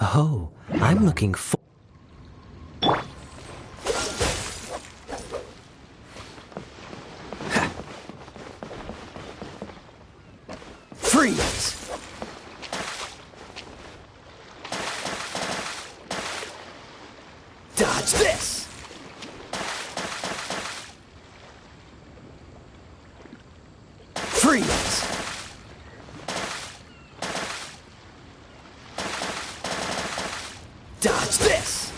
Oh, I'm looking for... Freeze! Dodge this! Freeze! Dodge this!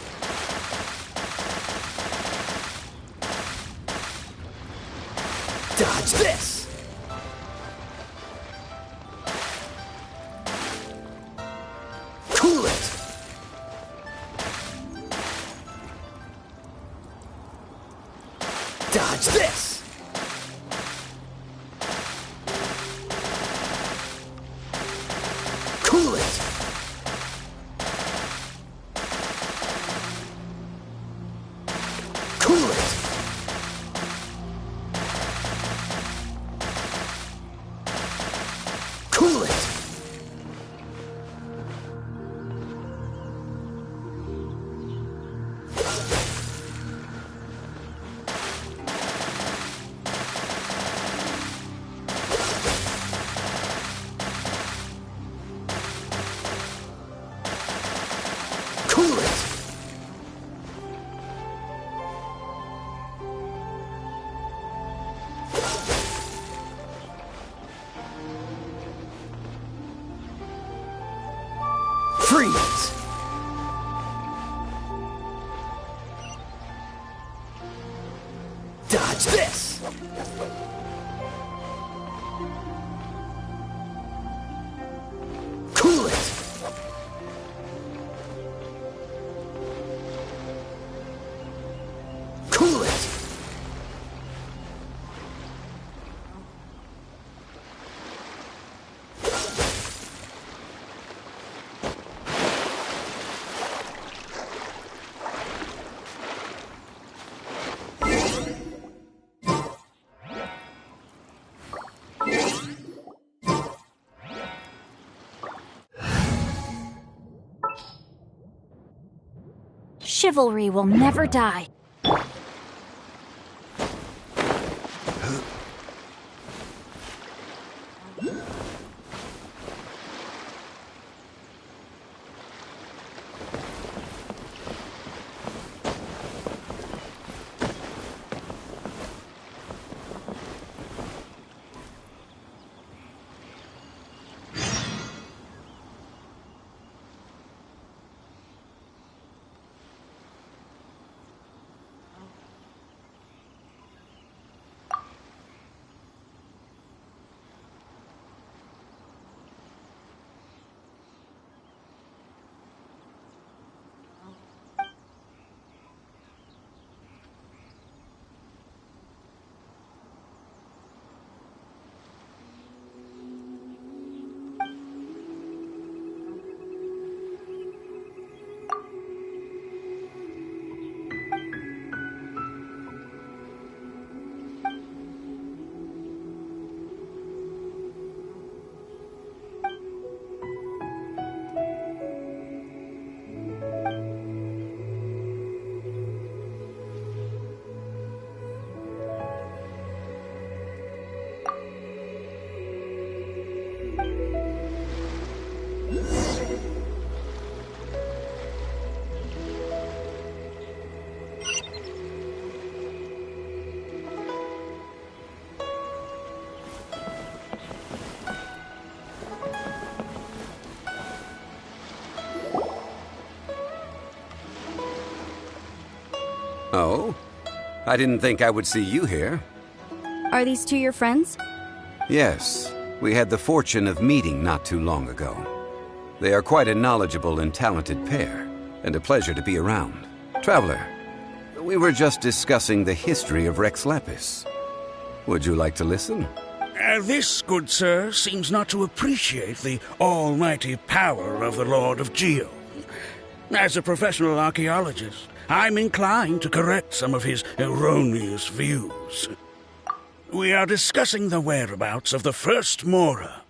Dodge this! Cool it! Dodge this! Cool it! Cool it! Cool it! Cool it! Freeze! Dodge this! Cool it! Cool it! Chivalry will never die. Oh? I didn't think I would see you here. Are these two your friends? Yes, we had the fortune of meeting not too long ago. They are quite a knowledgeable and talented pair, and a pleasure to be around. Traveler, we were just discussing the history of Rex Lapis. Would you like to listen? This, good sir, seems not to appreciate the almighty power of the Lord of Geo. As a professional archaeologist, I'm inclined to correct some of his erroneous views. We are discussing the whereabouts of the first Mora.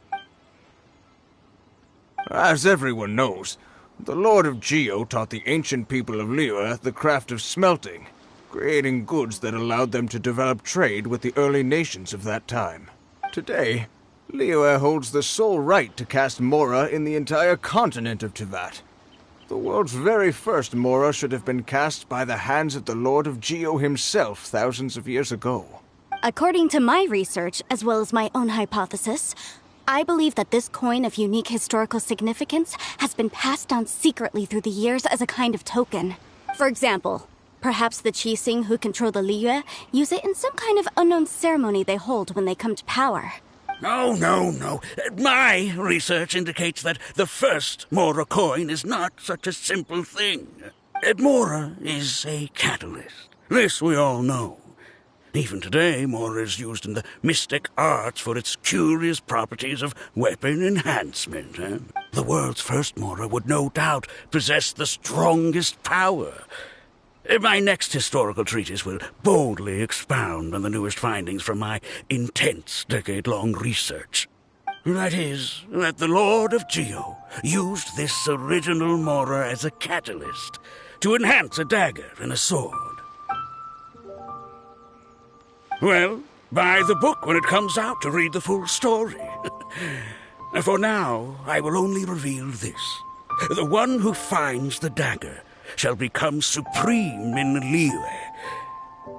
As everyone knows, The Lord of Geo taught the ancient people of Liyue the craft of smelting, creating goods that allowed them to develop trade with the early nations of that time. Today, Liyue holds the sole right to cast Mora in the entire continent of Teyvat. The world's very first Mora should have been cast by the hands of the Lord of Geo himself thousands of years ago. According to my research, as well as my own hypothesis, I believe that this coin of unique historical significance has been passed down secretly through the years as a kind of token. For example, perhaps the Qixing who control the Liyue use it in some kind of unknown ceremony they hold when they come to power. No. My research indicates that the first Mora coin is not such a simple thing. Mora is a catalyst. This we all know. Even today, Mora is used in the mystic arts for its curious properties of weapon enhancement. The world's first Mora would no doubt possess the strongest power. My next historical treatise will boldly expound on the newest findings from my intense decade-long research. That is, that the Lord of Geo used this original Mora as a catalyst to enhance a dagger and a sword. Well, buy the book when it comes out to read the full story. For now, I will only reveal this. The one who finds the dagger shall become supreme in Liyue,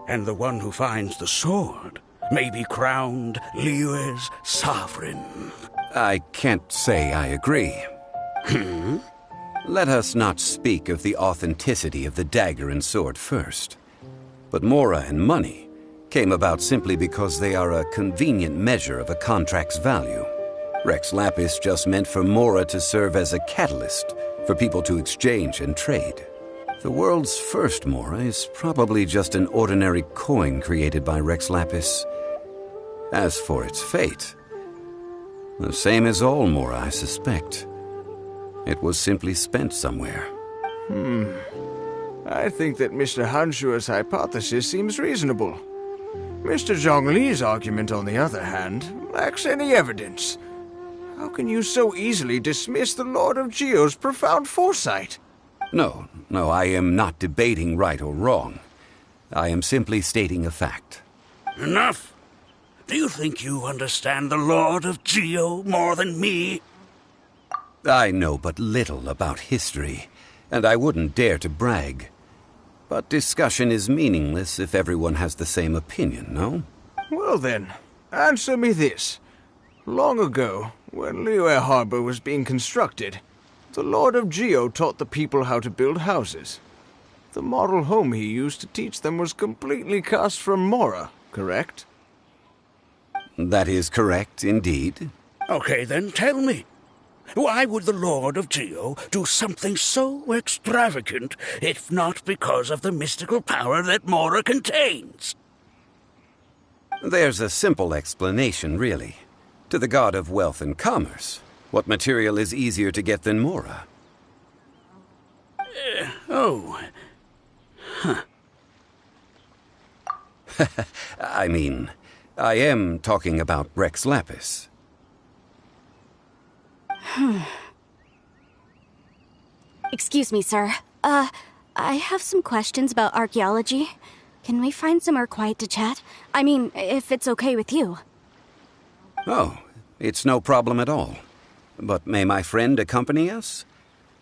and the one who finds the sword may be crowned Liyue's sovereign. I can't say I agree. Let us not speak of the authenticity of the dagger and sword first. But Mora and money came about simply because they are a convenient measure of a contract's value. Rex Lapis just meant for Mora to serve as a catalyst for people to exchange and trade. The world's first Mora is probably just an ordinary coin created by Rex Lapis. As for its fate, the same as all Mora, I suspect. It was simply spent somewhere. I think that Mr. Hanshua's hypothesis seems reasonable. Mr. Zhongli's argument, on the other hand, lacks any evidence. How can you so easily dismiss the Lord of Geo's profound foresight? No, I am not debating right or wrong. I am simply stating a fact. Enough! Do you think you understand the Lord of Geo more than me? I know but little about history, and I wouldn't dare to brag. But discussion is meaningless if everyone has the same opinion, no? Well then, answer me this. Long ago, when Liyue Harbor was being constructed, the Lord of Geo taught the people how to build houses. The model home he used to teach them was completely cast from Mora, correct? That is correct, indeed. Okay, then tell me. Why would the Lord of Geo do something so extravagant, if not because of the mystical power that Mora contains? There's a simple explanation, really. To the god of wealth and commerce, what material is easier to get than Mora? I mean, I am talking about Rex Lapis. Excuse me, sir. I have some questions about archaeology. Can we find somewhere quiet to chat? I mean, if it's okay with you. Oh, it's no problem at all. But may my friend accompany us?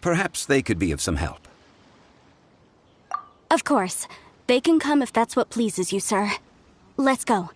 Perhaps they could be of some help. Of course. They can come if that's what pleases you, sir. Let's go.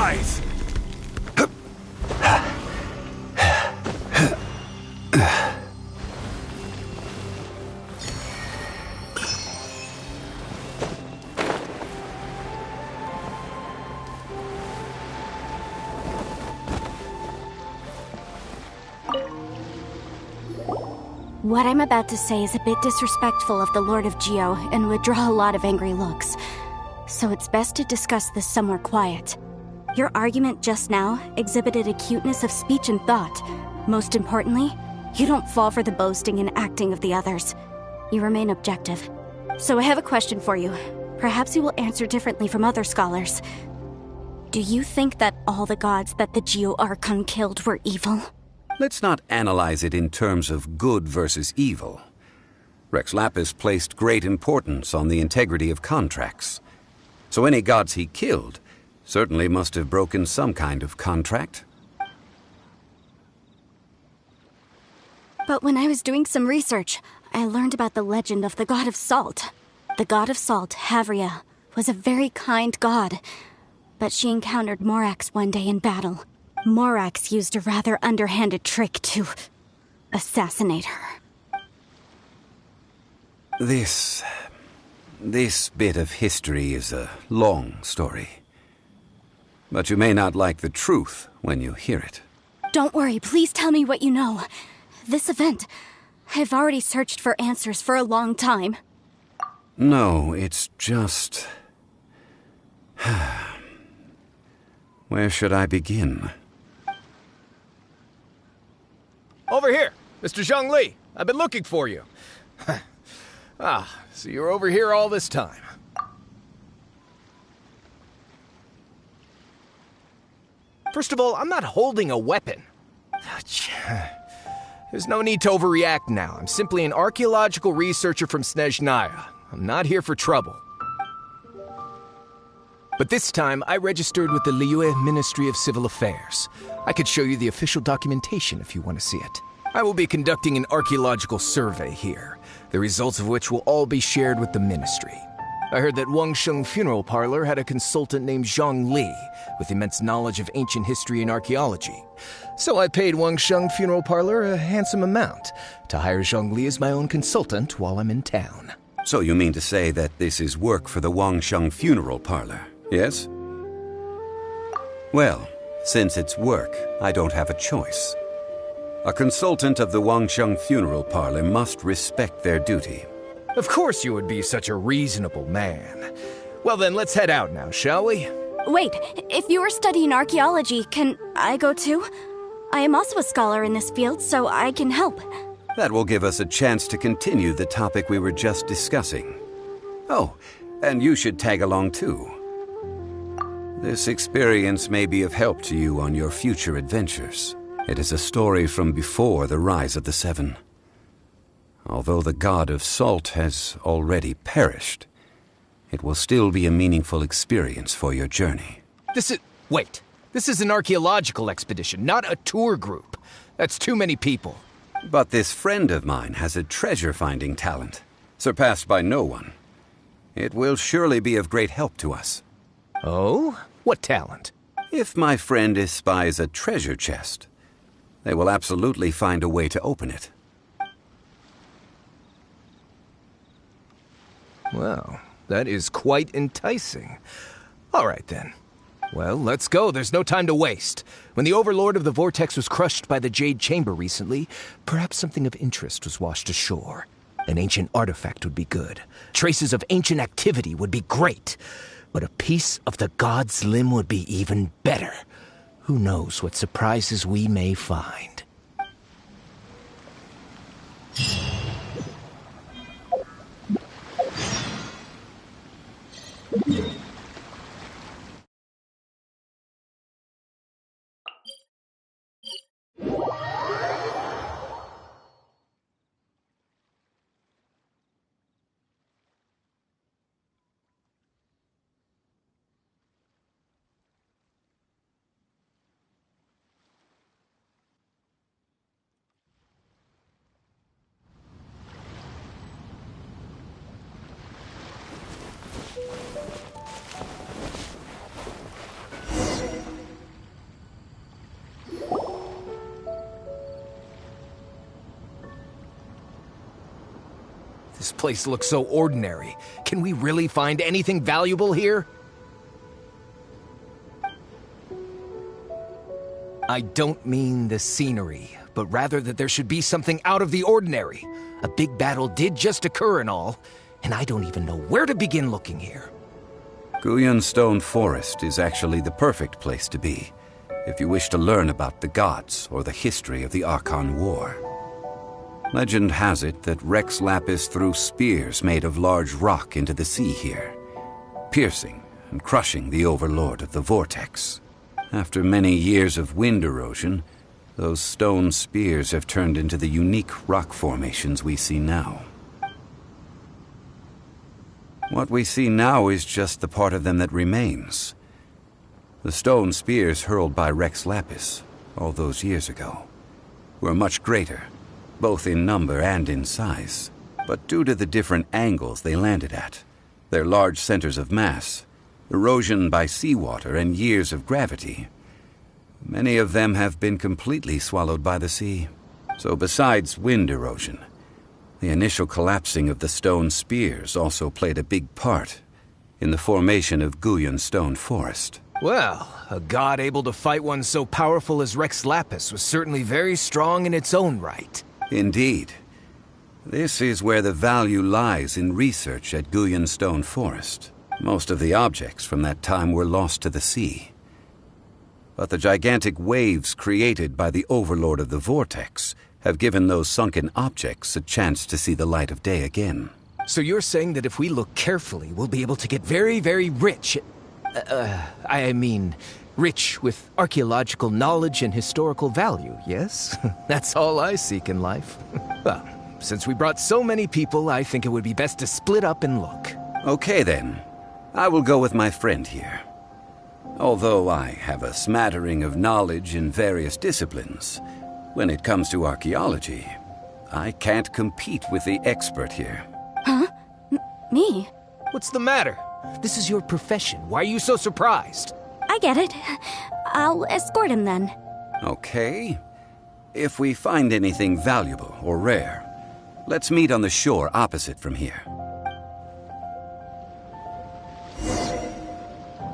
Rise! What I'm about to say is a bit disrespectful of the Lord of Geo and would draw a lot of angry looks. So it's best to discuss this somewhere quiet. Your argument just now exhibited acuteness of speech and thought. Most importantly, you don't fall for the boasting and acting of the others. You remain objective. So I have a question for you. Perhaps you will answer differently from other scholars. Do you think that all the gods that the Geo Archon killed were evil? Let's not analyze it in terms of good versus evil. Rex Lapis placed great importance on the integrity of contracts. So any gods he killed certainly must have broken some kind of contract. But when I was doing some research, I learned about the legend of the god of salt. The god of salt, Havria, was a very kind god. But she encountered Morax one day in battle. Morax used a rather underhanded trick to assassinate her. This bit of history is a long story. But you may not like the truth when you hear it. Don't worry, please tell me what you know. This event, I've already searched for answers for a long time. No, it's just... Where should I begin? Over here! Mr. Zhongli! I've been looking for you. So you're over here all this time. First of all, I'm not holding a weapon. There's no need to overreact now. I'm simply an archaeological researcher from Snezhnaya. I'm not here for trouble. But this time, I registered with the Liyue Ministry of Civil Affairs. I could show you the official documentation if you want to see it. I will be conducting an archaeological survey here, the results of which will all be shared with the ministry. I heard that Wangsheng Funeral Parlor had a consultant named Zhang Li, with immense knowledge of ancient history and archaeology. So I paid Wangsheng Funeral Parlor a handsome amount to hire Zhang Li as my own consultant while I'm in town. So you mean to say that this is work for the Wangsheng Funeral Parlor, yes? Well, since it's work, I don't have a choice. A consultant of the Wangsheng Funeral Parlor must respect their duty. Of course you would be such a reasonable man. Well then, let's head out now, shall we? Wait, if you are studying archaeology, can I go too? I am also a scholar in this field, so I can help. That will give us a chance to continue the topic we were just discussing. Oh, and you should tag along too. This experience may be of help to you on your future adventures. It is a story from before the rise of the Seven. Although the god of salt has already perished, it will still be a meaningful experience for your journey. Wait. This is an archaeological expedition, not a tour group. That's too many people. But this friend of mine has a treasure-finding talent, surpassed by no one. It will surely be of great help to us. Oh? What talent? If my friend espies a treasure chest, they will absolutely find a way to open it. Well, that is quite enticing. All right, then. Well, let's go. There's no time to waste. When the Overlord of the Vortex was crushed by the Jade Chamber recently, perhaps something of interest was washed ashore. An ancient artifact would be good. Traces of ancient activity would be great. But a piece of the god's limb would be even better. Who knows what surprises we may find. This place looks so ordinary. Can we really find anything valuable here? I don't mean the scenery, but rather that there should be something out of the ordinary. A big battle did just occur and all, and I don't even know where to begin looking here. Guyun Stone Forest is actually the perfect place to be, if you wish to learn about the gods or the history of the Archon War. Legend has it that Rex Lapis threw spears made of large rock into the sea here, piercing and crushing the overlord of the vortex. After many years of wind erosion, those stone spears have turned into the unique rock formations we see now. What we see now is just the part of them that remains. The stone spears hurled by Rex Lapis all those years ago were much greater, both in number and in size. But due to the different angles they landed at, their large centers of mass, erosion by seawater, and years of gravity, many of them have been completely swallowed by the sea. So besides wind erosion, the initial collapsing of the stone spears also played a big part in the formation of Guyun Stone Forest. Well, a god able to fight one so powerful as Rex Lapis was certainly very strong in its own right. Indeed. This is where the value lies in research at Guyun Stone Forest. Most of the objects from that time were lost to the sea. But the gigantic waves created by the overlord of the vortex have given those sunken objects a chance to see the light of day again. So you're saying that if we look carefully, we'll be able to get very, very rich. Rich with archaeological knowledge and historical value, yes? That's all I seek in life. Well, since we brought so many people, I think it would be best to split up and look. Okay then. I will go with my friend here. Although I have a smattering of knowledge in various disciplines, when it comes to archaeology, I can't compete with the expert here. Huh? Me? What's the matter? This is your profession. Why are you so surprised? I get it. I'll escort him then. Okay. If we find anything valuable or rare, let's meet on the shore opposite from here.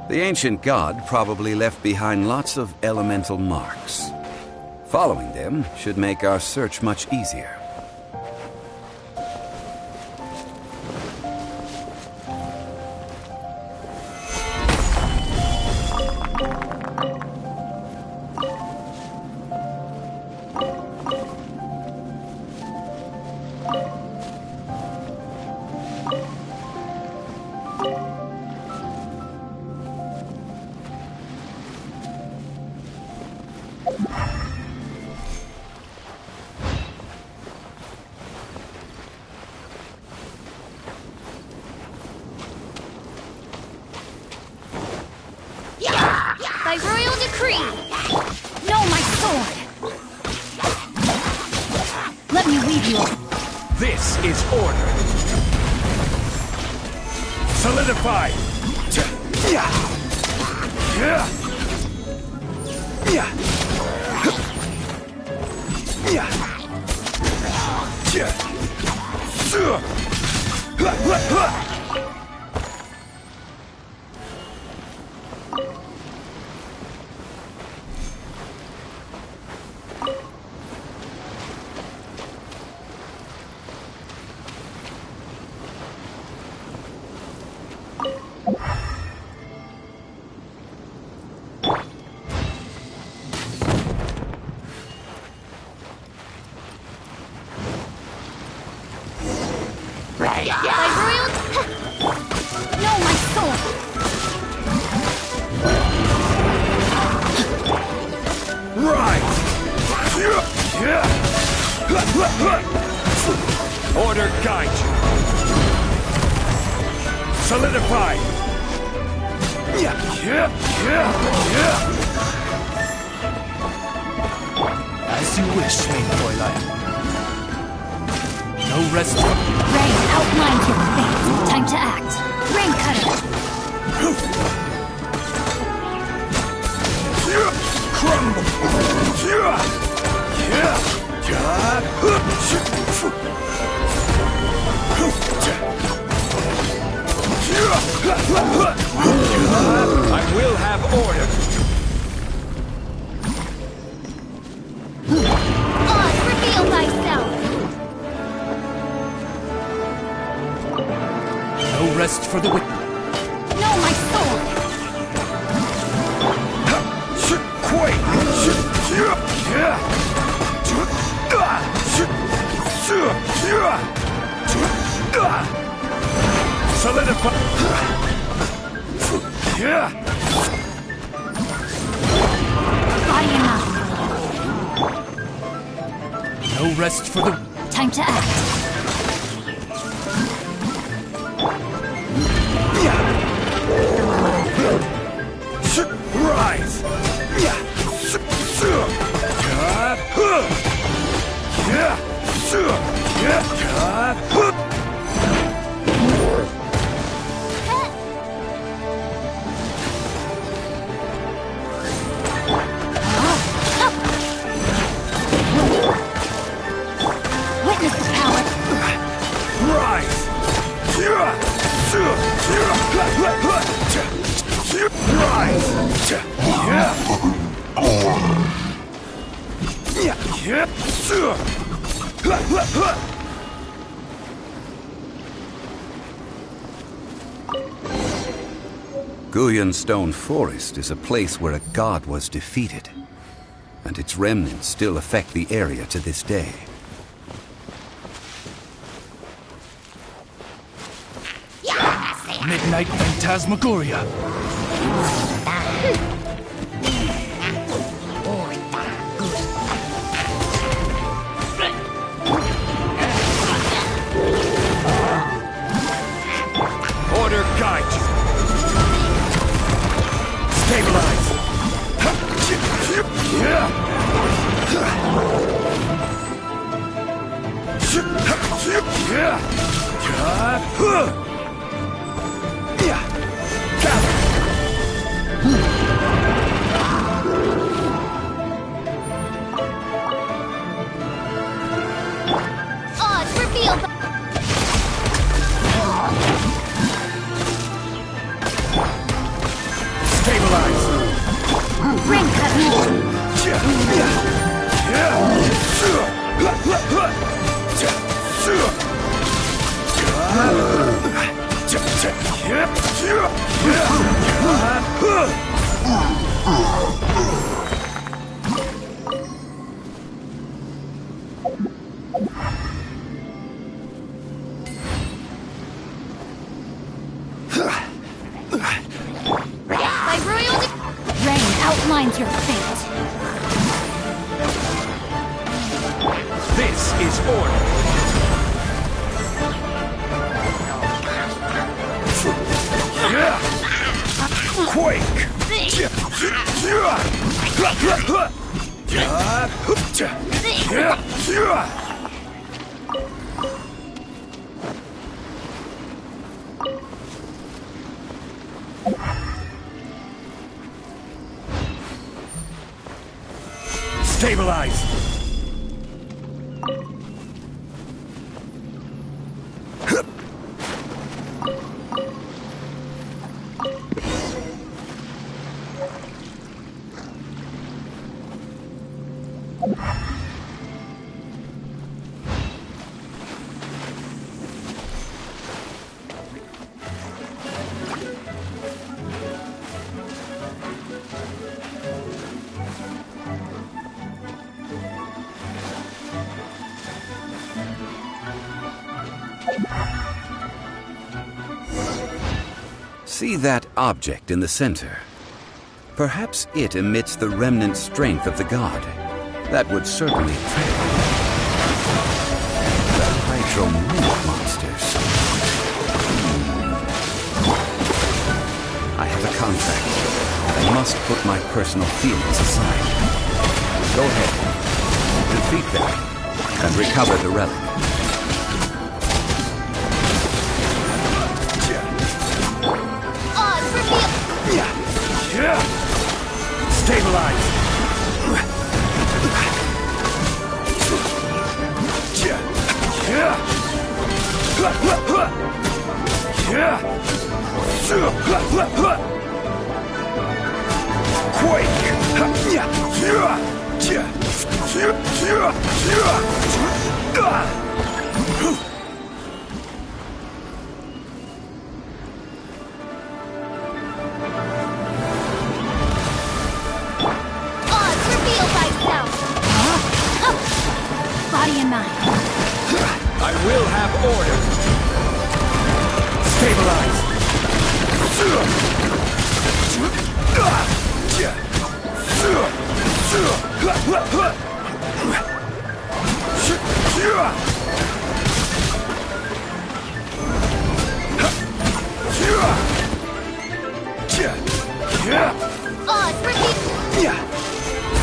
The ancient god probably left behind lots of elemental marks. Following them should make our search much easier. By royal decree! No, my sword! Let me leave you. This is order. Solidify! By royal... No, my sword! Right! Order guide you. Solidify! As you wish, main Fräulein. No rest. Rain outlined your fate. Time to act. Rain cutter. Crumble! for the witness. No, my soul! Quake! Solidify! Body enough. No rest for the... Time to act. Rise! Witness the power. Rise! Guyan Stone Forest is a place where a god was defeated, and its remnants still affect the area to this day. Midnight Phantasmagoria. Order guide you. Stabilize. Odds revealed. Stabilize. Ring cut more. By royal Rain outlines your fate. This is order. Quake! Stabilize! See that object in the center? Perhaps it emits the remnant strength of the god. That would certainly trigger the hydro-mimic monsters. I have a contract. I must put my personal feelings aside. Go ahead. Defeat them and recover the relic. Odds revealed. Stabilize! Quake!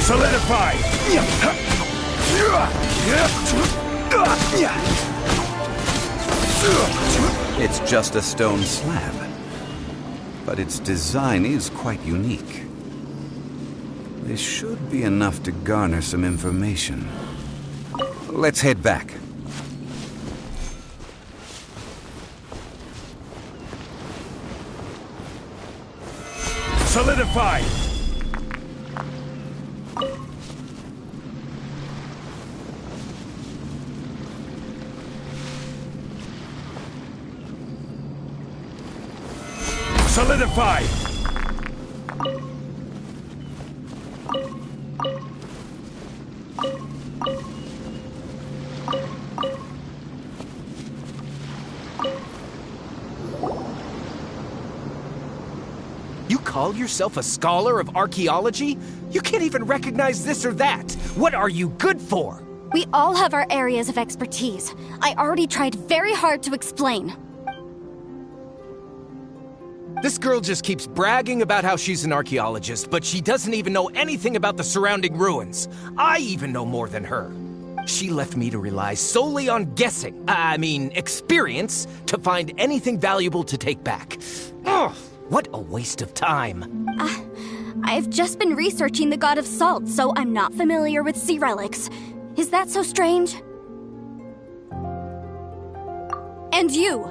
Solidify! It's just a stone slab, but its design is quite unique. This should be enough to garner some information. Let's head back. Solidify! Solidify! You call yourself a scholar of archaeology? You can't even recognize this or that. What are you good for? We all have our areas of expertise. I already tried very hard to explain. This girl just keeps bragging about how she's an archaeologist, but she doesn't even know anything about the surrounding ruins. I even know more than her. She left me to rely solely on guessing, experience, to find anything valuable to take back. Ugh, what a waste of time. I've just been researching the god of salt, so I'm not familiar with sea relics. Is that so strange? And you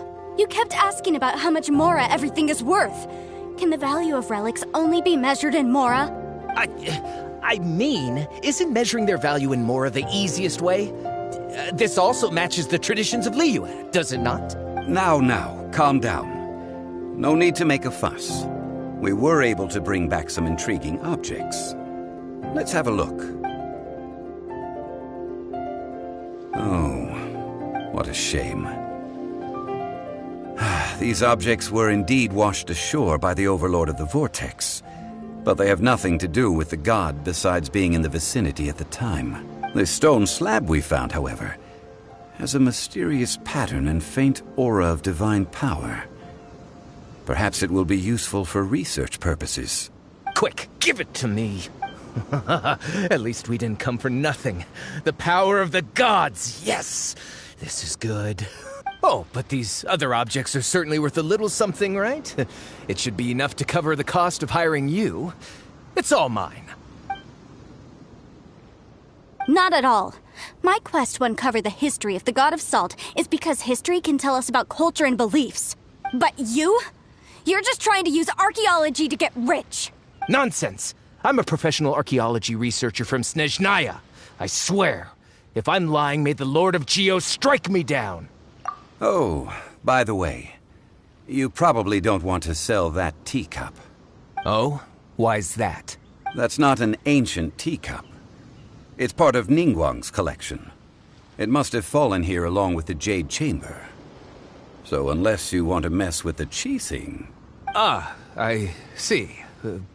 kept asking about how much Mora everything is worth. Can the value of relics only be measured in Mora? Isn't measuring their value in Mora the easiest way? This also matches the traditions of Liyue, does it not? Now, calm down. No need to make a fuss. We were able to bring back some intriguing objects. Let's have a look. Oh, what a shame. These objects were indeed washed ashore by the Overlord of the Vortex, but they have nothing to do with the god besides being in the vicinity at the time. The stone slab we found, however, has a mysterious pattern and faint aura of divine power. Perhaps it will be useful for research purposes. Quick, give it to me. At least we didn't come for nothing. The power of the gods, yes! This is good. Oh, but these other objects are certainly worth a little something, right? It should be enough to cover the cost of hiring you. It's all mine. Not at all. My quest to uncover the history of the god of salt is because history can tell us about culture and beliefs. But you? You're just trying to use archaeology to get rich. Nonsense! I'm a professional archaeology researcher from Snezhnaya. I swear, if I'm lying, may the Lord of Geo strike me down. Oh, by the way, you probably don't want to sell that teacup. Oh? Why's that? That's not an ancient teacup. It's part of Ningguang's collection. It must have fallen here along with the Jade Chamber. So unless you want to mess with the Qixing... Ah, I see.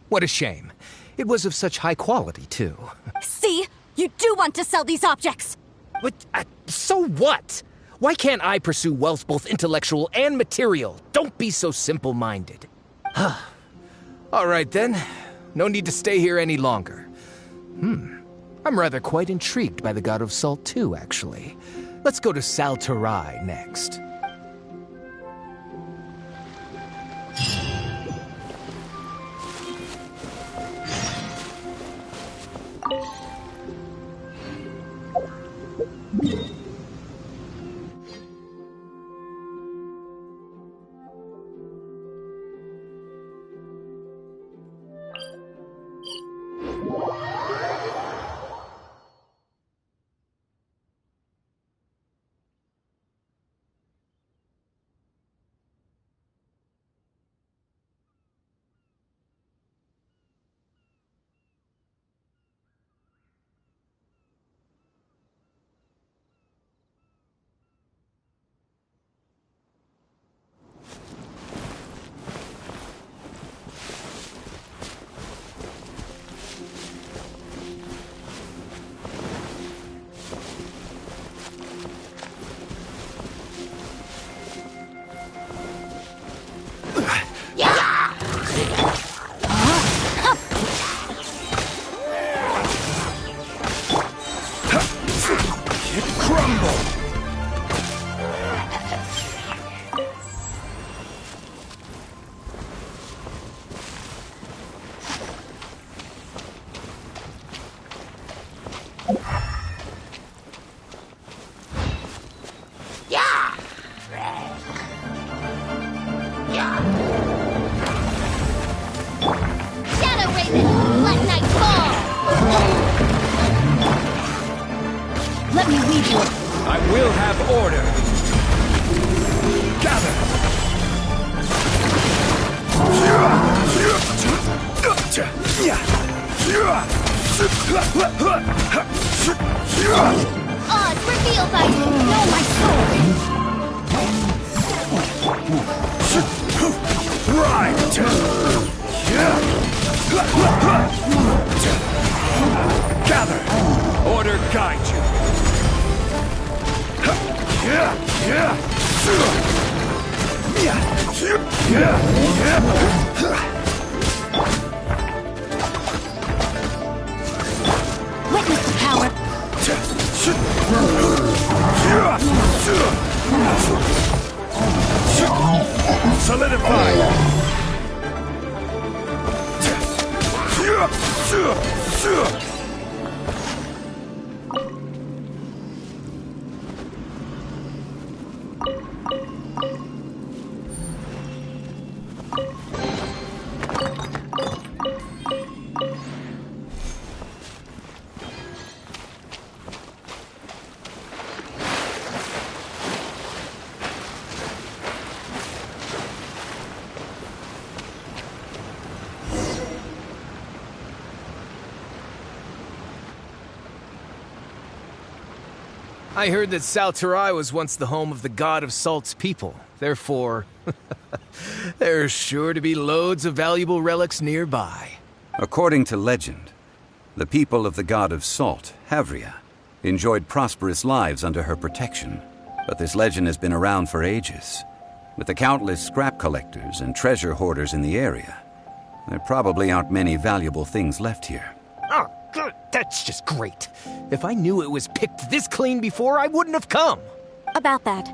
What a shame. It was of such high quality, too. See? You do want to sell these objects! But, so what? Why can't I pursue wealth both intellectual and material? Don't be so simple-minded. All right, then. No need to stay here any longer. I'm rather quite intrigued by the God of Salt, too, actually. Let's go to Saltarai next. need you. I will have order. Gather. Odds revealed by you. Know my soul. Right. Gather. Order guide you. Witness the power. Solidify. I heard that Salterai was once the home of the God of Salt's people. Therefore, there's sure to be loads of valuable relics nearby. According to legend, the people of the God of Salt, Havria, enjoyed prosperous lives under her protection. But this legend has been around for ages. With the countless scrap collectors and treasure hoarders in the area, there probably aren't many valuable things left here. Oh, good. That's just great. If I knew it was picked this clean before, I wouldn't have come. About that,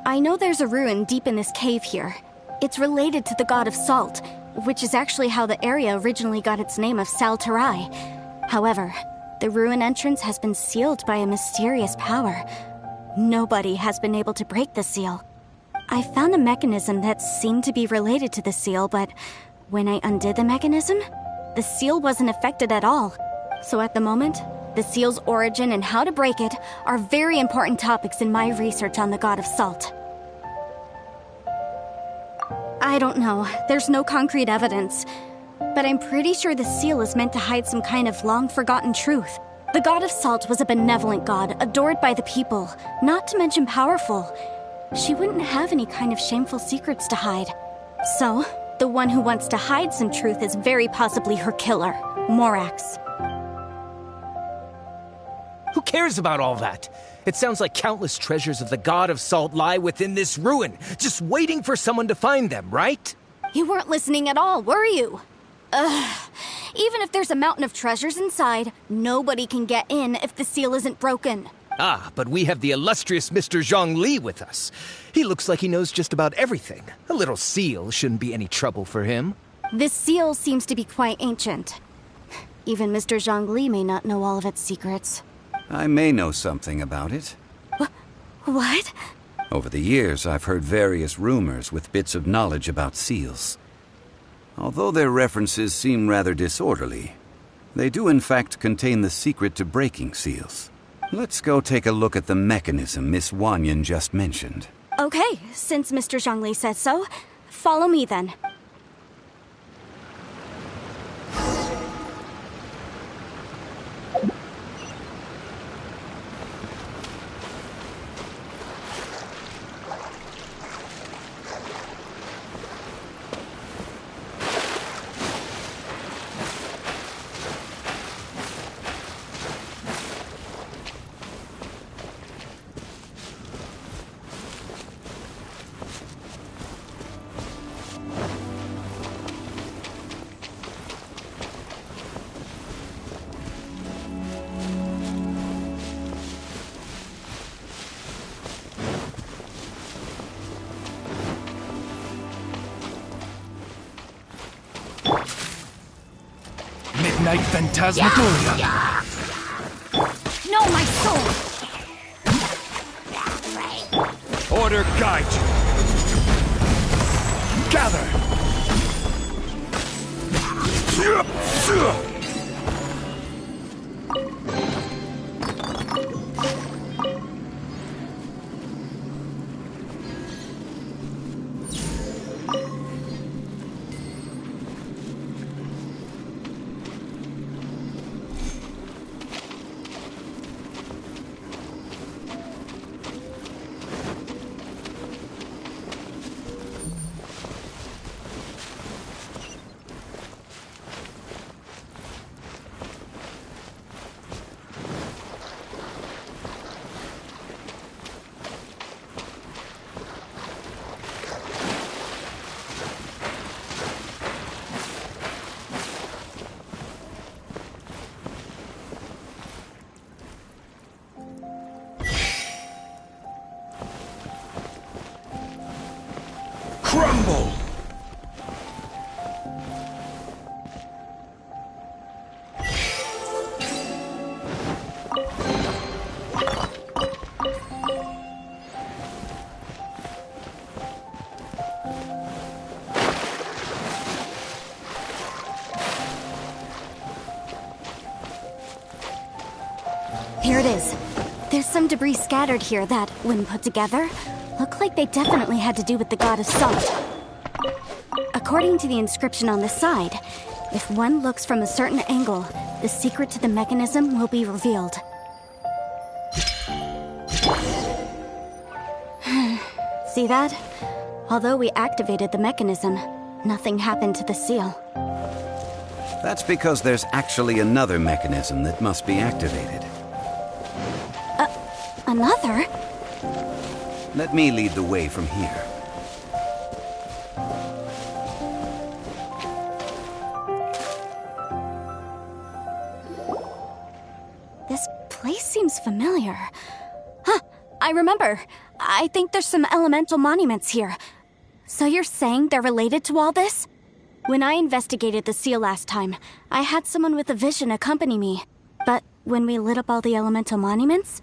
I know there's a ruin deep in this cave here. It's related to the God of Salt, which is actually how the area originally got its name of Salterai. However, the ruin entrance has been sealed by a mysterious power. Nobody has been able to break the seal. I found a mechanism that seemed to be related to the seal, but when I undid the mechanism, the seal wasn't affected at all. So at the moment, the seal's origin and how to break it are very important topics in my research on the God of Salt. I don't know, there's no concrete evidence, but I'm pretty sure the seal is meant to hide some kind of long-forgotten truth. The God of Salt was a benevolent god, adored by the people, not to mention powerful. She wouldn't have any kind of shameful secrets to hide. So, the one who wants to hide some truth is very possibly her killer, Morax. Who cares about all that? It sounds like countless treasures of the God of Salt lie within this ruin, just waiting for someone to find them, right? You weren't listening at all, were you? Ugh. Even if there's a mountain of treasures inside, nobody can get in if the seal isn't broken. Ah, but we have the illustrious Mr. Zhongli with us. He looks like he knows just about everything. A little seal shouldn't be any trouble for him. This seal seems to be quite ancient. Even Mr. Zhongli may not know all of its secrets. I may know something about it. What? Over the years, I've heard various rumors with bits of knowledge about seals. Although their references seem rather disorderly, they do in fact contain the secret to breaking seals. Let's go take a look at the mechanism Miss Wanyan just mentioned. Okay, since Mr. Zhongli says so, follow me then. Midnight Phantasmagoria. No, my soul! Order guide you. Gather. Here it is. There's some debris scattered here that, when put together, look like they definitely had to do with the god of salt. According to the inscription on the side, if one looks from a certain angle, the secret to the mechanism will be revealed. See that? Although we activated the mechanism, nothing happened to the seal. That's because there's actually another mechanism that must be activated. Another? Let me lead the way from here. This place seems familiar. Huh, I remember. I think there's some elemental monuments here. So you're saying they're related to all this? When I investigated the seal last time, I had someone with a vision accompany me. But when we lit up all the elemental monuments,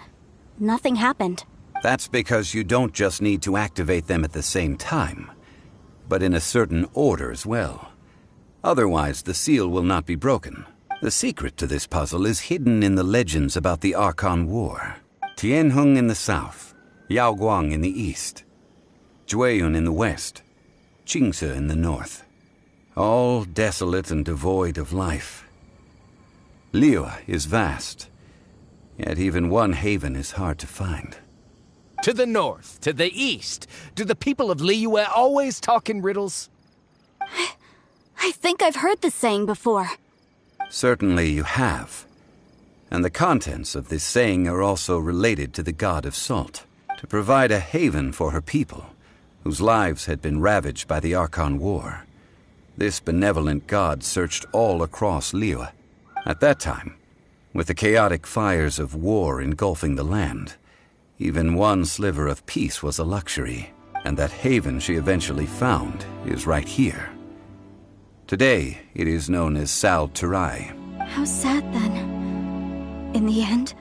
nothing happened. That's because you don't just need to activate them at the same time, but in a certain order as well. Otherwise, the seal will not be broken. The secret to this puzzle is hidden in the legends about the Archon War. Tianheng in the south, Yaoguang in the east, Jueyun in the west, Qingce in the north. All desolate and devoid of life. Liyue is vast, yet even one haven is hard to find. To the north, to the east. Do the people of Liyue always talk in riddles? I think I've heard this saying before. Certainly you have. And the contents of this saying are also related to the god of salt, to provide a haven for her people, whose lives had been ravaged by the Archon War. This benevolent god searched all across Liyue. At that time, with the chaotic fires of war engulfing the land, even one sliver of peace was a luxury, and that haven she eventually found is right here. Today, it is known as Sal Turai. How sad then. In the end,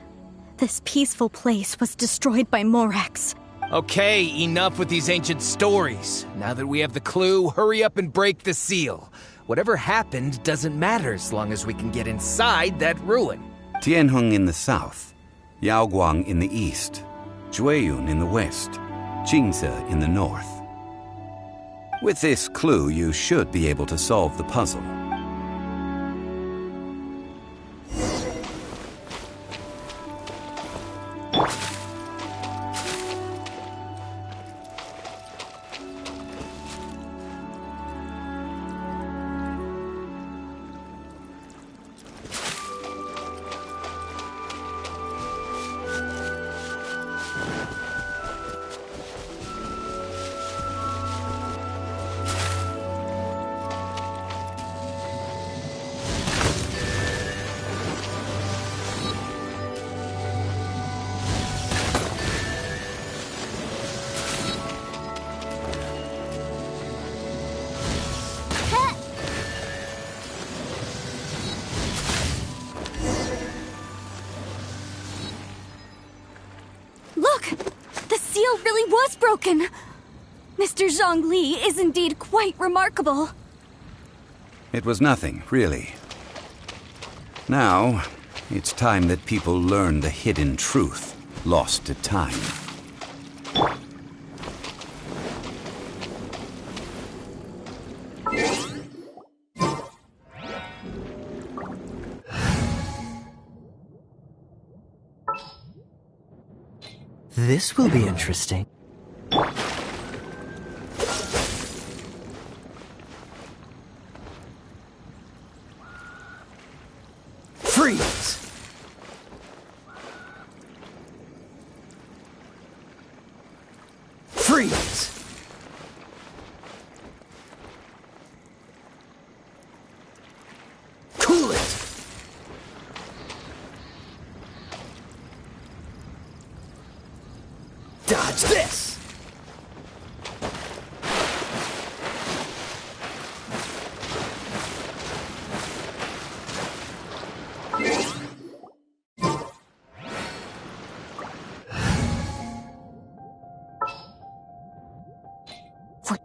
this peaceful place was destroyed by Morax. Okay, enough with these ancient stories. Now that we have the clue, hurry up and break the seal. Whatever happened doesn't matter as long as we can get inside that ruin. Tianheng in the south, Yaoguang in the east, Jueyun in the west, Qingce in the north. With this clue, you should be able to solve the puzzle. Really was broken. Mr. Zhongli is indeed quite remarkable. It was nothing, really. Now, it's time that people learn the hidden truth lost to time. This will be interesting. Freeze! Freeze! Cool it! Dodge this!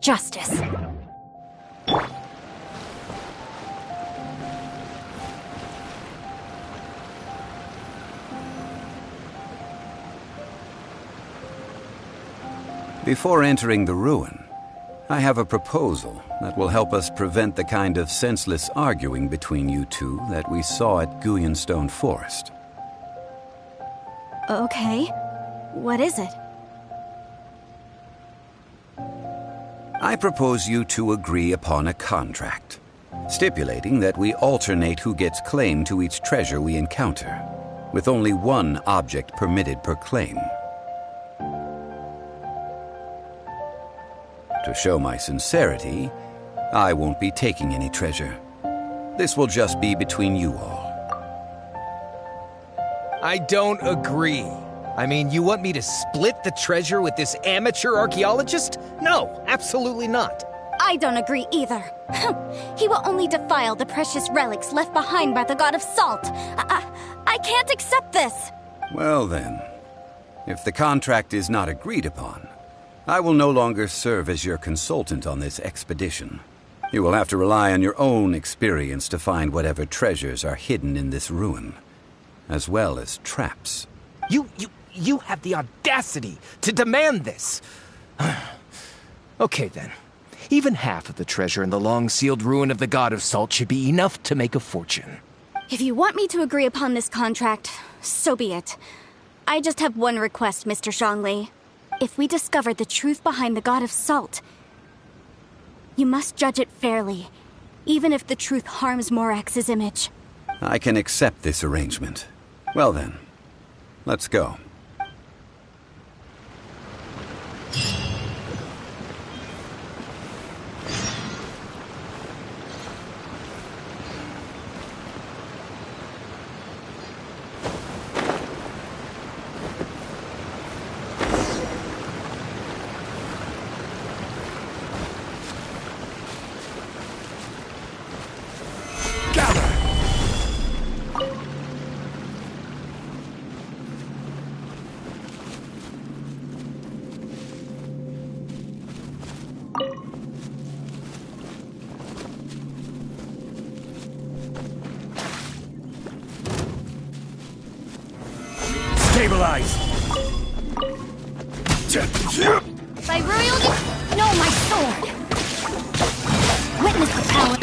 justice. Before entering the ruin, I have a proposal that will help us prevent the kind of senseless arguing between you two that we saw at Guyonstone Forest. Okay. What is it? I propose you two agree upon a contract, stipulating that we alternate who gets claim to each treasure we encounter, with only one object permitted per claim. To show my sincerity, I won't be taking any treasure. This will just be between you all. I don't agree. I mean, you want me to split the treasure with this amateur archaeologist? No, absolutely not. I don't agree either. He will only defile the precious relics left behind by the god of salt. I can't accept this. Well then, if the contract is not agreed upon, I will no longer serve as your consultant on this expedition. You will have to rely on your own experience to find whatever treasures are hidden in this ruin, as well as traps. You have the audacity to demand this. Okay then. Even half of the treasure in the long-sealed ruin of the God of Salt should be enough to make a fortune. If you want me to agree upon this contract, so be it. I just have one request, Mr. Zhongli. If we discover the truth behind the God of Salt, you must judge it fairly, even if the truth harms Morax's image. I can accept this arrangement. Well then, let's go. Stabilize! By royal no, my sword! Witness the power.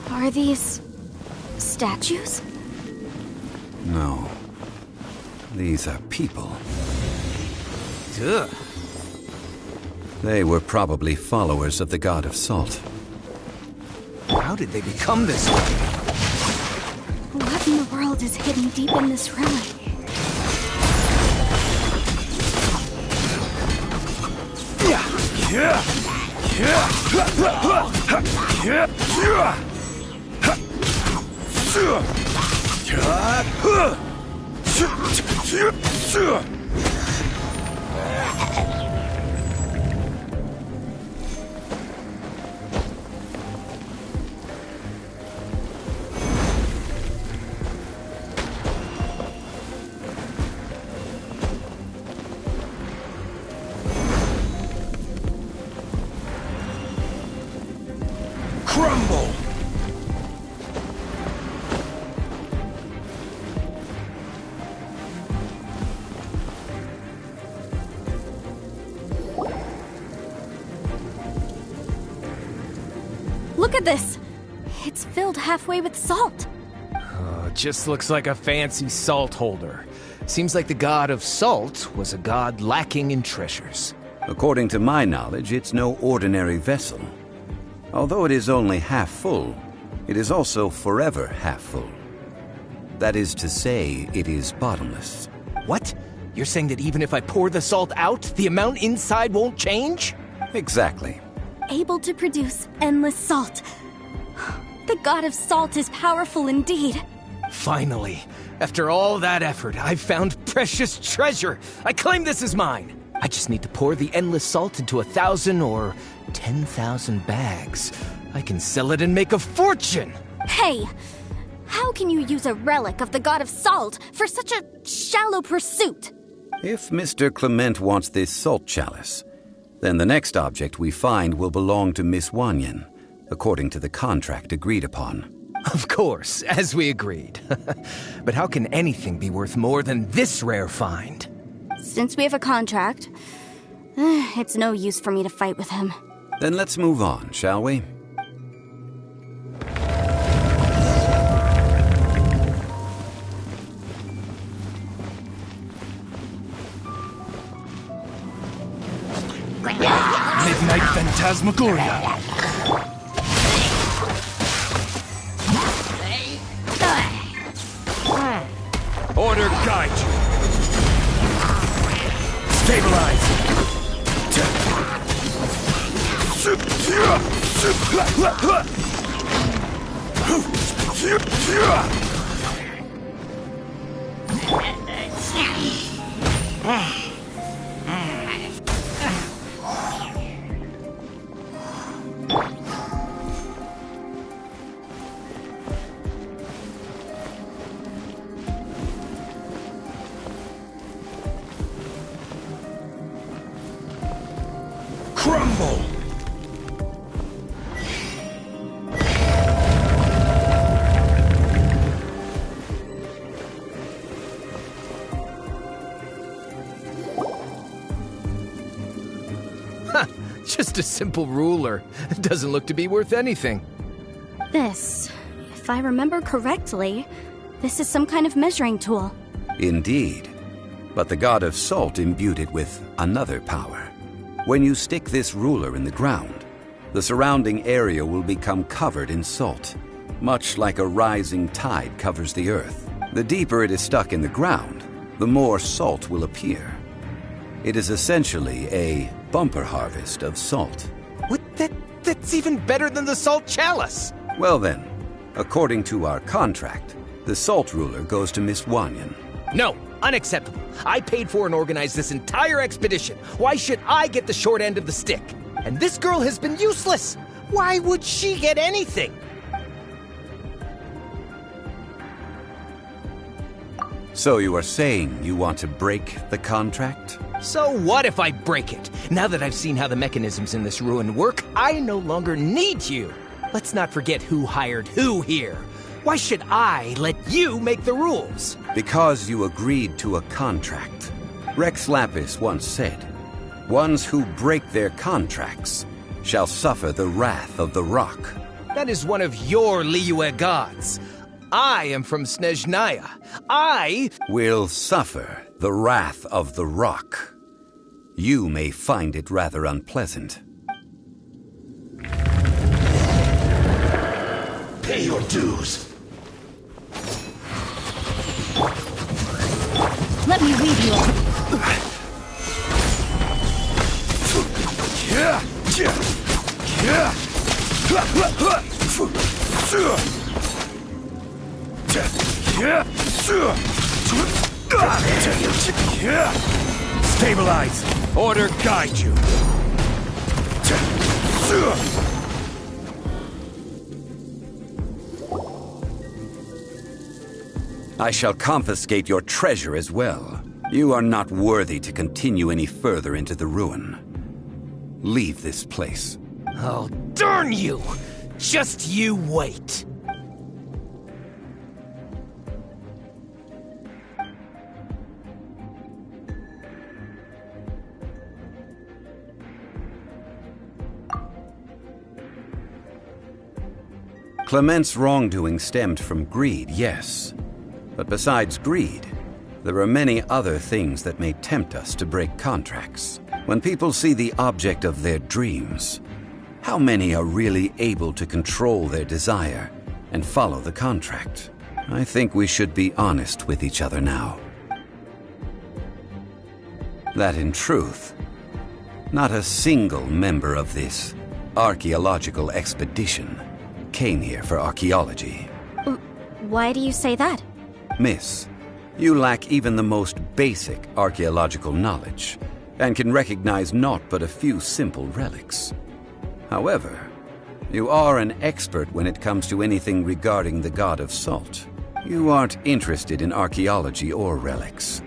Are these statues? No. These are people. Ugh. They were probably followers of the God of Salt. How did they become this way? What in the world is hidden deep in this ruin? It's filled halfway with salt. Just looks like a fancy salt holder. Seems like the god of salt was a god lacking in treasures. According to my knowledge, it's no ordinary vessel. Although it is only half full, it is also forever half full. That is to say, it is bottomless. What? You're saying that even if I pour the salt out, the amount inside won't change? Exactly. Able to produce endless salt. The god of salt is powerful indeed. Finally, after all that effort, I've found precious treasure. I claim this as mine. I just need to pour the endless salt into 1,000 or 10,000 bags. I can sell it and make a fortune. Hey, how can you use a relic of the god of salt for such a shallow pursuit? If Mr. Clement wants this salt chalice, then the next object we find will belong to Miss Wanyan, according to the contract agreed upon. Of course, as we agreed. But how can anything be worth more than this rare find? Since we have a contract, it's no use for me to fight with him. Then let's move on, shall we? Midnight Phantasmagoria. Order guide you. Stabilize. Crumble! Huh, just a simple ruler. It doesn't look to be worth anything. This, if I remember correctly, this is some kind of measuring tool. Indeed. But the god of salt imbued it with another power. When you stick this ruler in the ground, the surrounding area will become covered in salt, much like a rising tide covers the earth. The deeper it is stuck in the ground, the more salt will appear. It is essentially a bumper harvest of salt. What? That's even better than the salt chalice! Well then, according to our contract, the salt ruler goes to Miss Wanyan. No, unacceptable. I paid for and organized this entire expedition. Why should I get the short end of the stick? And this girl has been useless. Why would she get anything? So you are saying you want to break the contract? So what if I break it? Now that I've seen how the mechanisms in this ruin work, I no longer need you. Let's not forget who hired who here. Why should I let you make the rules? Because you agreed to a contract. Rex Lapis once said, "Ones who break their contracts shall suffer the wrath of the rock." That is one of your Liyue gods. I am from Snezhnaya. I will suffer the wrath of the rock. You may find it rather unpleasant. Pay your dues. Let me lead you. stabilize. Order guide you. I shall confiscate your treasure as well. You are not worthy to continue any further into the ruin. Leave this place. Oh, darn you! Just you wait. Clement's wrongdoing stemmed from greed, yes. But besides greed, there are many other things that may tempt us to break contracts. When people see the object of their dreams, how many are really able to control their desire and follow the contract? I think we should be honest with each other now. That in truth, not a single member of this archaeological expedition came here for archaeology. Why do you say that? Miss, you lack even the most basic archaeological knowledge, and can recognize naught but a few simple relics. However, you are an expert when it comes to anything regarding the god of salt. You aren't interested in archaeology or relics.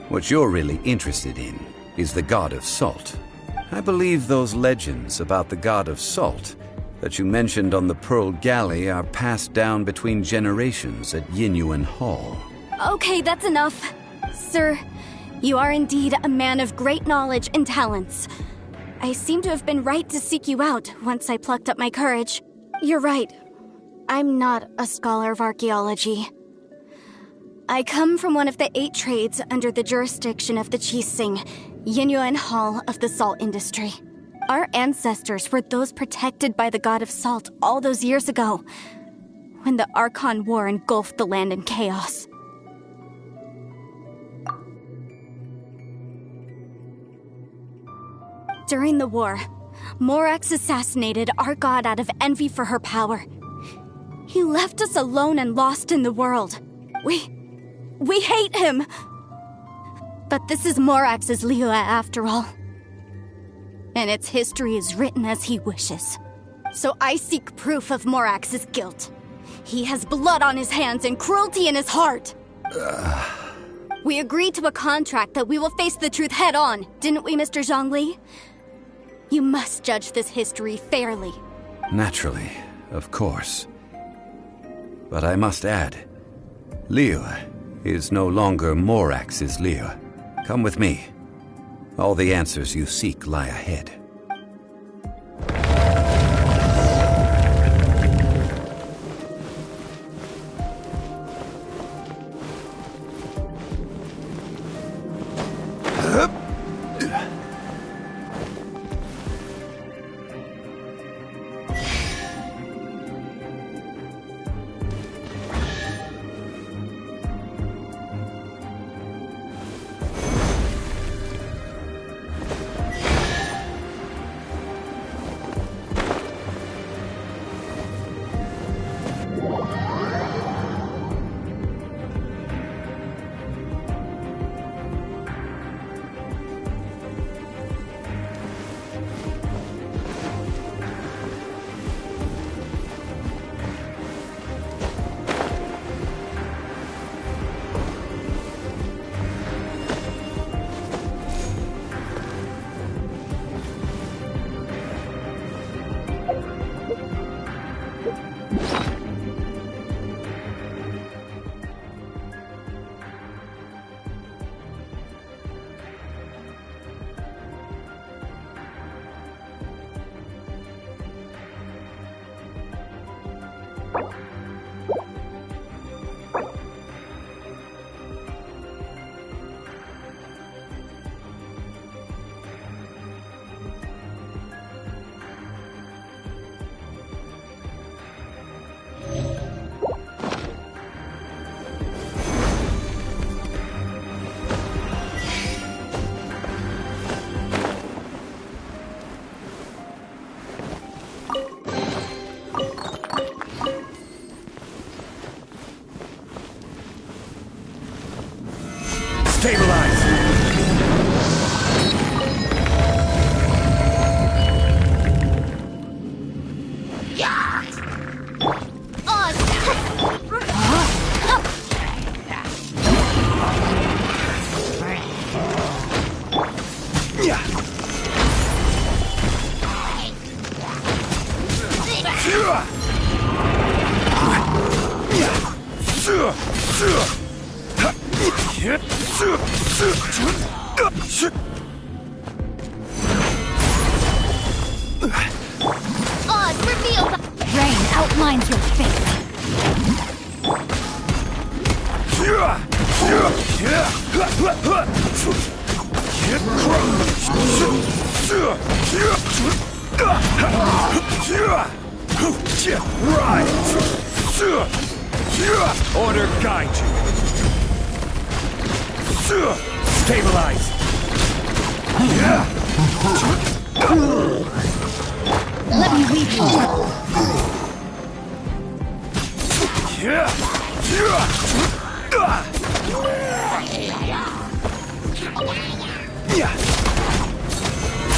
What you're really interested in is the god of salt. I believe those legends about the god of salt that you mentioned on the Pearl Galley are passed down between generations at Yinyuan Hall. Okay, that's enough. Sir, you are indeed a man of great knowledge and talents. I seem to have been right to seek you out once I plucked up my courage. You're right. I'm not a scholar of archaeology. I come from one of the 8 trades under the jurisdiction of the Qixing, Yinyuan Hall of the salt industry. Our ancestors were those protected by the god of salt all those years ago, when the Archon War engulfed the land in chaos. During the war, Morax assassinated our god out of envy for her power. He left us alone and lost in the world. We hate him! But this is Morax's Liyue after all. And its history is written as he wishes. So I seek proof of Morax's guilt. He has blood on his hands and cruelty in his heart. We agreed to a contract that we will face the truth head on, didn't we, Mr. Zhongli? You must judge this history fairly. Naturally, of course. But I must add, Liyue is no longer Morax's Liyue. Come with me. All the answers you seek lie ahead. Stabilize! Rain outlines and your fate. Order guide you. Stabilize. Let me lead you.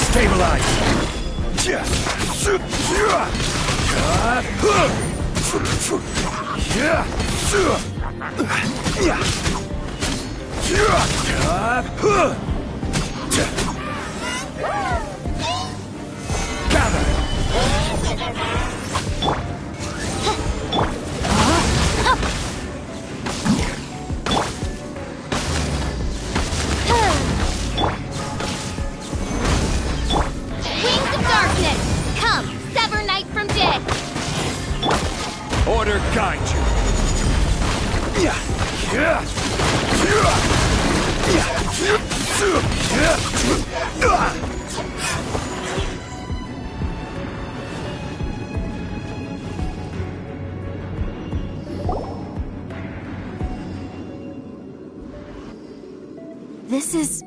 Stabilize. Gather. Wings of darkness, come, sever night from day. Order guide you. This is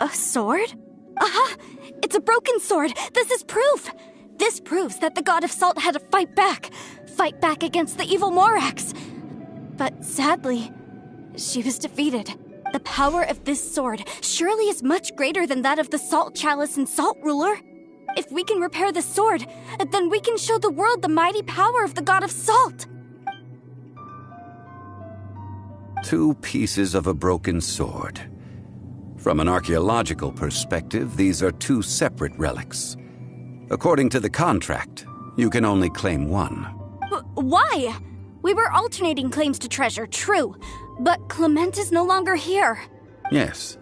a sword? Aha! It's a broken sword! This is proof! This proves that the god of salt had to fight back against the evil Morax. But sadly, she was defeated. The power of this sword surely is much greater than that of the Salt Chalice and Salt Ruler. If we can repair the sword, then we can show the world the mighty power of the god of salt. 2 pieces of a broken sword. From an archaeological perspective, these are 2 separate relics. According to the contract, you can only claim one. Why? We were alternating claims to treasure, true, but Clement is no longer here. Yes,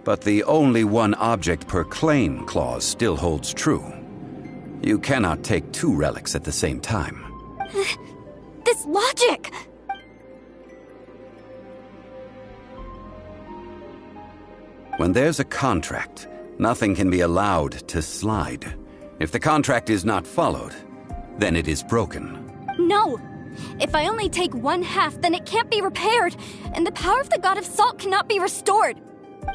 but the only one object per claim clause still holds true. You cannot take 2 relics at the same time. This logic! When there's a contract, nothing can be allowed to slide. If the contract is not followed, then it is broken. No! If I only take 1/2, then it can't be repaired, and the power of the god of salt cannot be restored.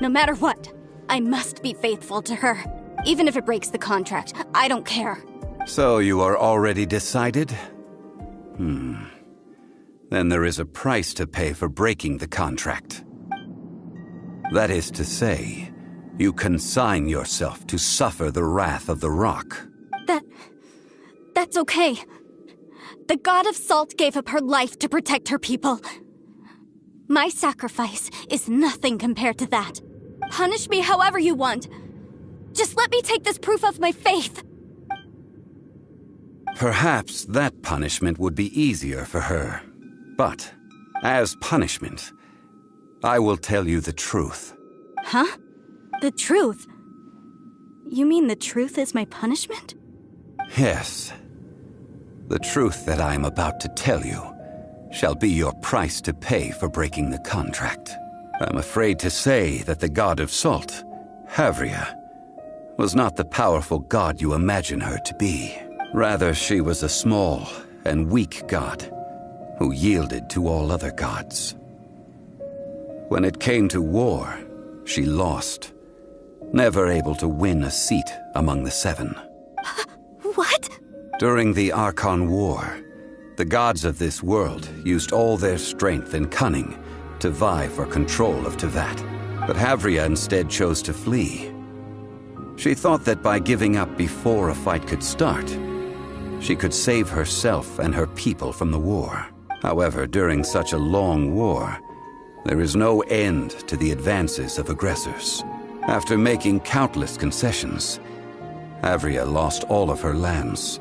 No matter what, I must be faithful to her. Even if it breaks the contract, I don't care. So you are already decided? Then there is a price to pay for breaking the contract. That is to say, you consign yourself to suffer the wrath of the rock. That's okay. The god of salt gave up her life to protect her people. My sacrifice is nothing compared to that. Punish me however you want. Just let me take this proof of my faith. Perhaps that punishment would be easier for her. But, as punishment, I will tell you the truth. Huh? The truth? You mean the truth is my punishment? Yes. The truth that I am about to tell you shall be your price to pay for breaking the contract. I'm afraid to say that the god of salt, Havria, was not the powerful god you imagine her to be. Rather, she was a small and weak god who yielded to all other gods. When it came to war, she lost, never able to win a seat among the 7. What? During the Archon War, the gods of this world used all their strength and cunning to vie for control of Tevat. But Havria instead chose to flee. She thought that by giving up before a fight could start, she could save herself and her people from the war. However, during such a long war, there is no end to the advances of aggressors. After making countless concessions, Havria lost all of her lands,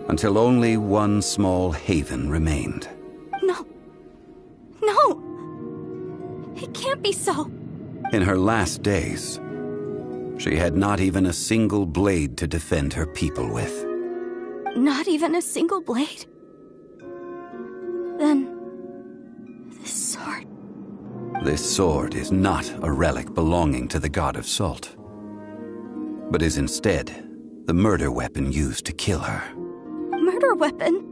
until only one small haven remained. No. No! It can't be so. In her last days, she had not even a single blade to defend her people with. Not even a single blade? This sword is not a relic belonging to the god of salt, but is instead the murder weapon used to kill her. Murder weapon?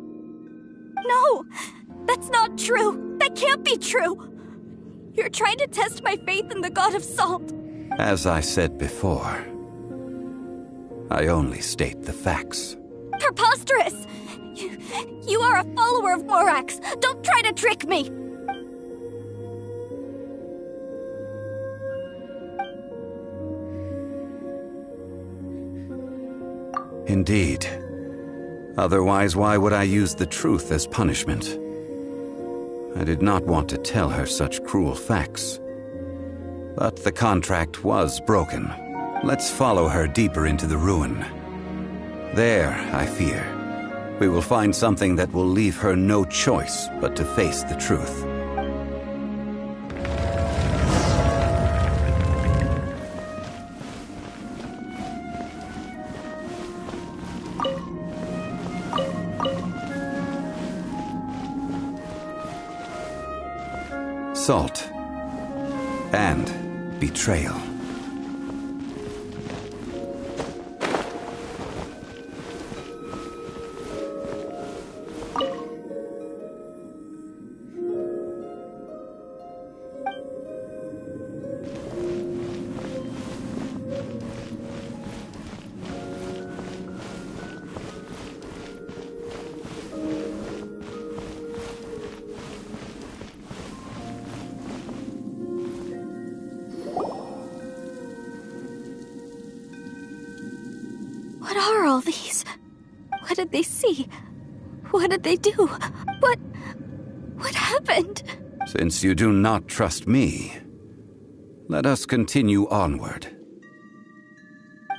No! That's not true! That can't be true! You're trying to test my faith in the god of salt! As I said before, I only state the facts. Preposterous! You are a follower of Morax! Don't try to trick me! Indeed. Otherwise, why would I use the truth as punishment? I did not want to tell her such cruel facts. But the contract was broken. Let's follow her deeper into the ruin. There, I fear, we will find something that will leave her no choice but to face the truth. Salt and betrayal. What are all these? What did they see? What did they do? What happened? Since you do not trust me, let us continue onward.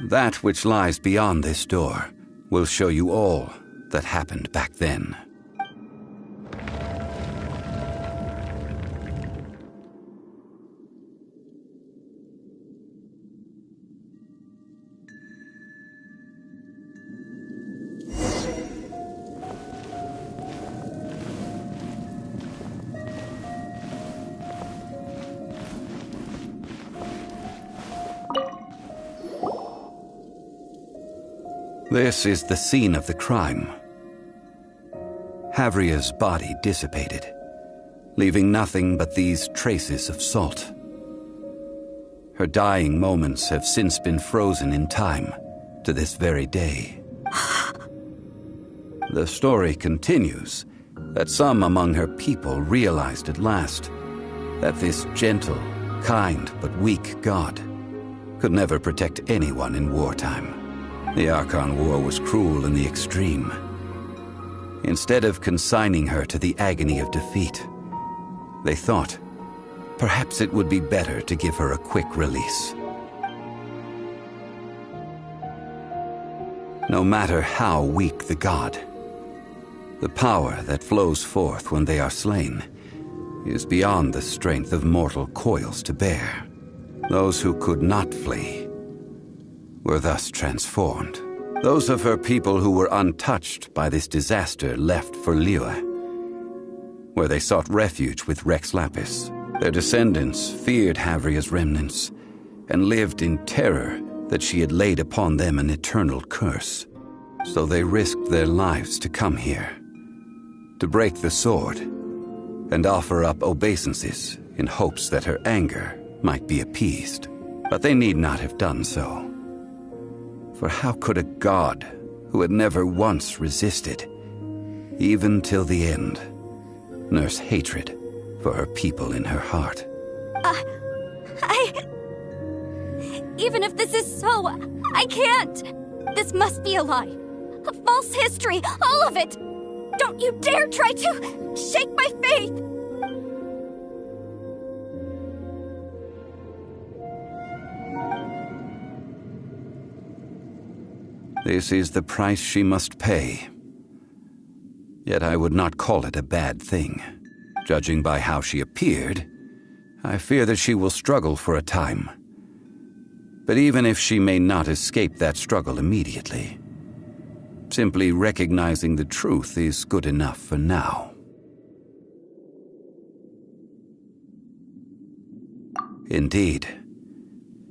That which lies beyond this door will show you all that happened back then. This is the scene of the crime. Havria's body dissipated, leaving nothing but these traces of salt. Her dying moments have since been frozen in time to this very day. The story continues that some among her people realized at last that this gentle, kind, but weak god could never protect anyone in wartime. The Archon War was cruel in the extreme. Instead of consigning her to the agony of defeat, they thought perhaps it would be better to give her a quick release. No matter how weak the god, the power that flows forth when they are slain is beyond the strength of mortal coils to bear. Those who could not flee were thus transformed. Those of her people who were untouched by this disaster left for Liyue, where they sought refuge with Rex Lapis. Their descendants feared Havria's remnants and lived in terror that she had laid upon them an eternal curse. So they risked their lives to come here, to break the sword and offer up obeisances in hopes that her anger might be appeased. But they need not have done so. For how could a god who had never once resisted, even till the end, nurse hatred for her people in her heart? Even if this is so, I can't! This must be a lie. A false history, all of it! Don't you dare try to shake my faith! This is the price she must pay. Yet I would not call it a bad thing. Judging by how she appeared, I fear that she will struggle for a time. But even if she may not escape that struggle immediately, simply recognizing the truth is good enough for now. Indeed.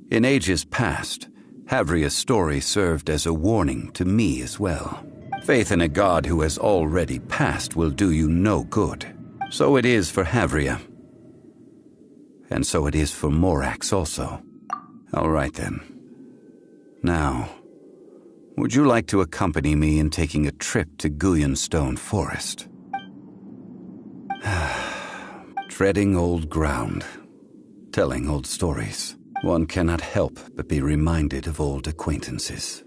In ages past, Havria's story served as a warning to me as well. Faith in a god who has already passed will do you no good. So it is for Havria. And so it is for Morax also. All right then. Now, would you like to accompany me in taking a trip to Guyanstone Forest? Treading old ground, telling old stories. One cannot help but be reminded of old acquaintances.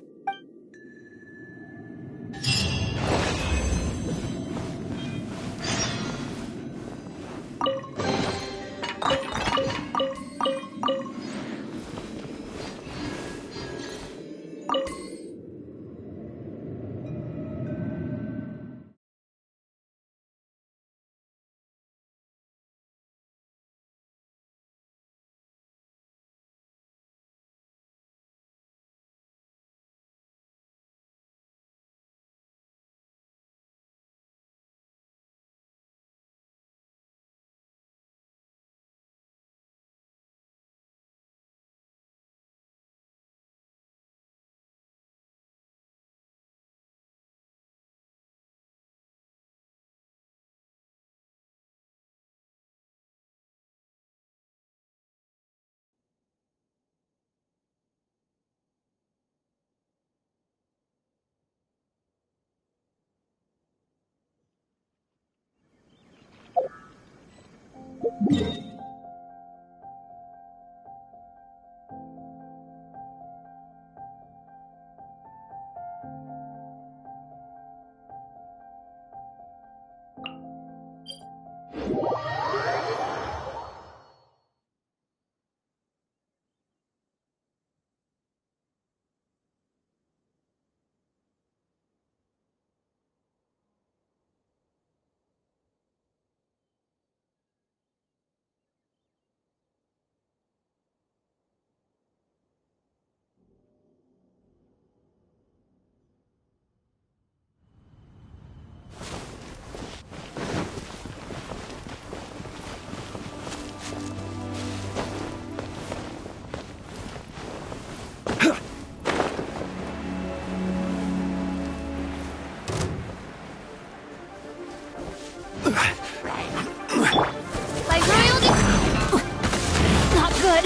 Not good.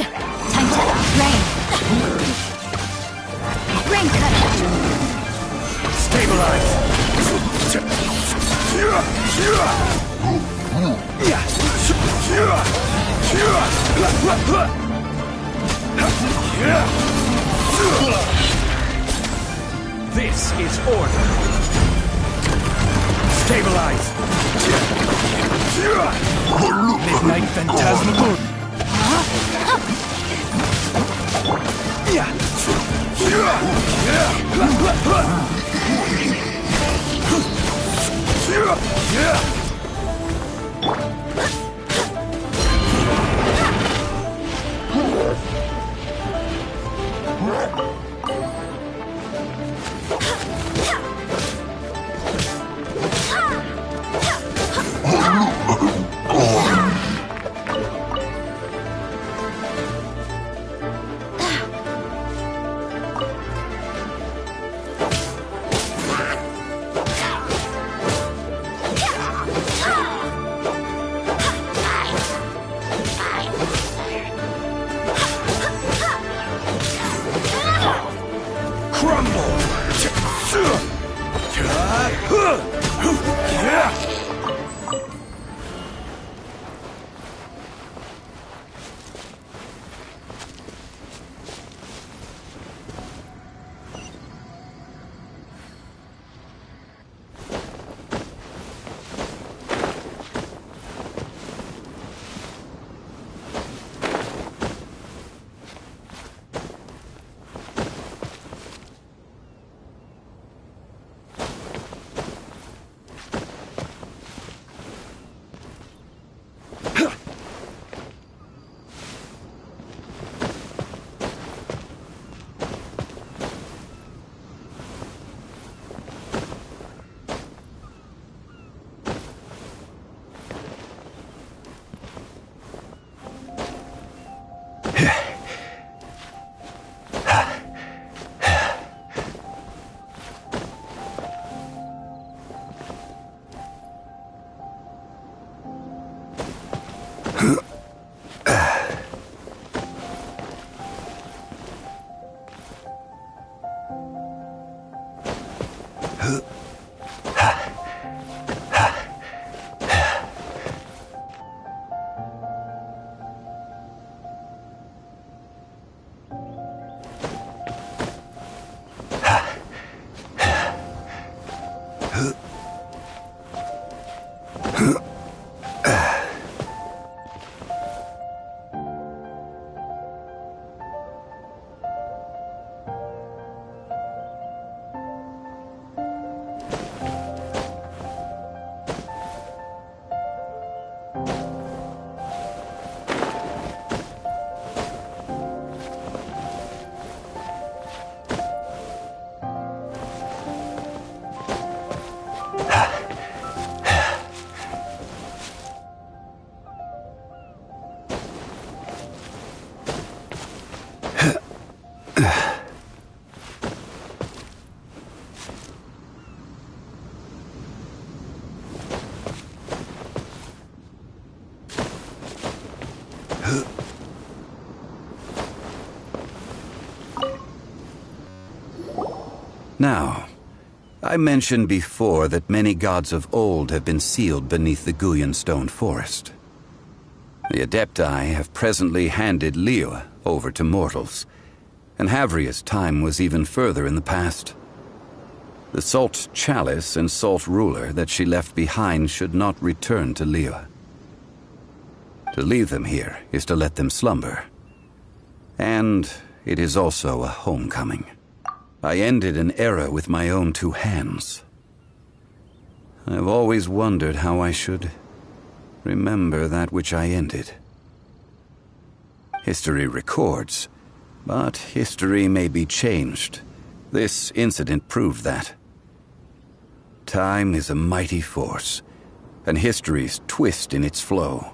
Time to rain. Rain cutter. Stabilize! This is order. Stabilize! Midnight Phantasmagoria! Now, I mentioned before that many gods of old have been sealed beneath the Guyan stone forest. The Adepti have presently handed Liyue over to mortals, and Havria's time was even further in the past. The Salt Chalice and Salt Ruler that she left behind should not return to Liyue. To leave them here is to let them slumber. And it is also a homecoming. I ended an era with my own two hands. I've always wondered how I should remember that which I ended. History records, but history may be changed. This incident proved that. Time is a mighty force, and history's twist in its flow.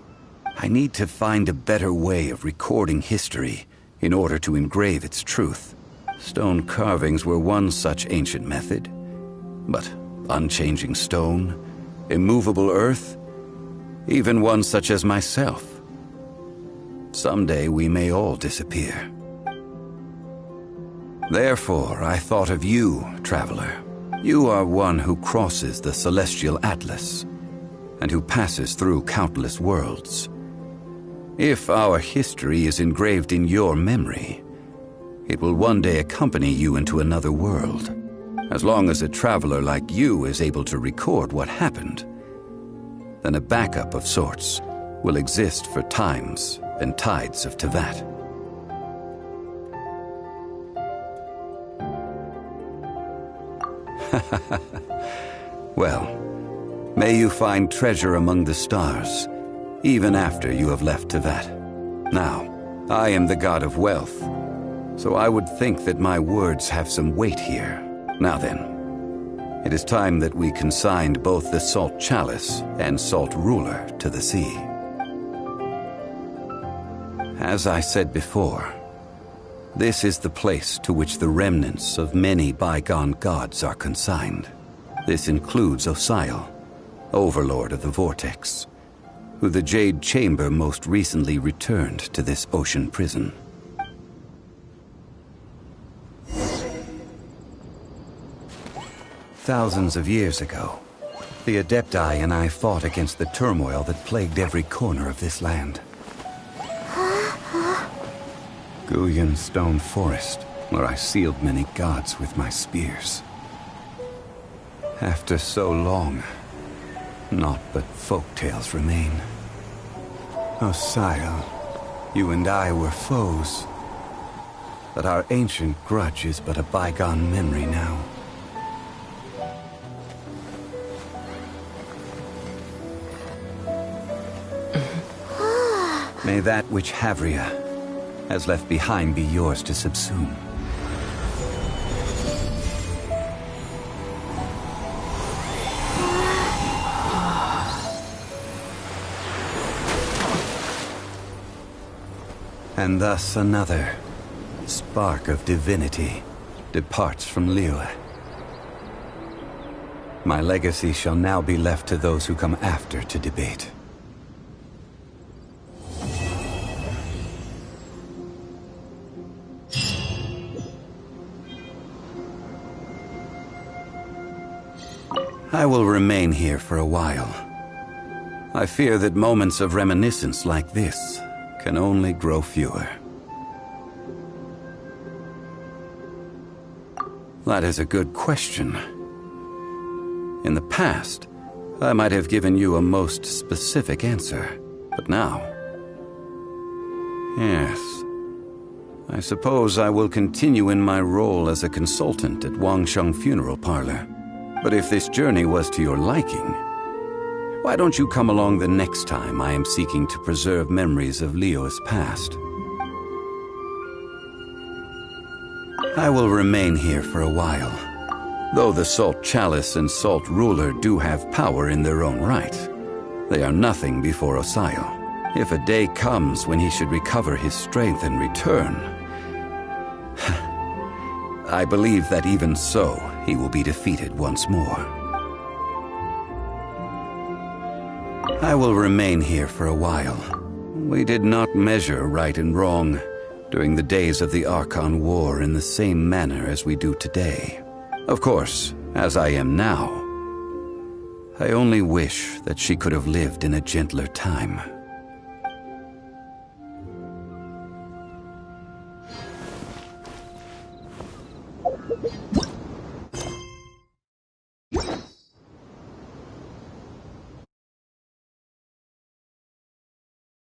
I need to find a better way of recording history in order to engrave its truth. Stone carvings were one such ancient method, but unchanging stone, immovable earth, even one such as myself. Someday we may all disappear. Therefore, I thought of you, traveler. You are one who crosses the celestial atlas, and who passes through countless worlds. If our history is engraved in your memory, it will one day accompany you into another world. As long as a traveler like you is able to record what happened, then a backup of sorts will exist for times and tides of Teyvat. Well, may you find treasure among the stars, even after you have left Teyvat. Now, I am the god of wealth, so I would think that my words have some weight here. Now then, it is time that we consigned both the Salt Chalice and Salt Ruler to the sea. As I said before, this is the place to which the remnants of many bygone gods are consigned. This includes Osial, overlord of the Vortex, who the Jade Chamber most recently returned to this ocean prison. Thousands of years ago, the Adepti and I fought against the turmoil that plagued every corner of this land. Guyan Stone Forest, where I sealed many gods with my spears. After so long, naught but folk tales remain. Osial, you and I were foes, but our ancient grudge is but a bygone memory now. May that which Havria has left behind be yours to subsume. And thus another spark of divinity departs from Liyue. My legacy shall now be left to those who come after to debate. I will remain here for a while. I fear that moments of reminiscence like this can only grow fewer. That is a good question. In the past, I might have given you a most specific answer, but now... Yes. I suppose I will continue in my role as a consultant at Wangsheng Funeral Parlor. But if this journey was to your liking, why don't you come along the next time I am seeking to preserve memories of Liyue's past? I will remain here for a while. Though the Salt Chalice and Salt Ruler do have power in their own right, they are nothing before Osayo. If a day comes when he should recover his strength and return, I believe that even so, he will be defeated once more. I will remain here for a while. We did not measure right and wrong during the days of the Archon War in the same manner as we do today. Of course, as I am now, I only wish that she could have lived in a gentler time.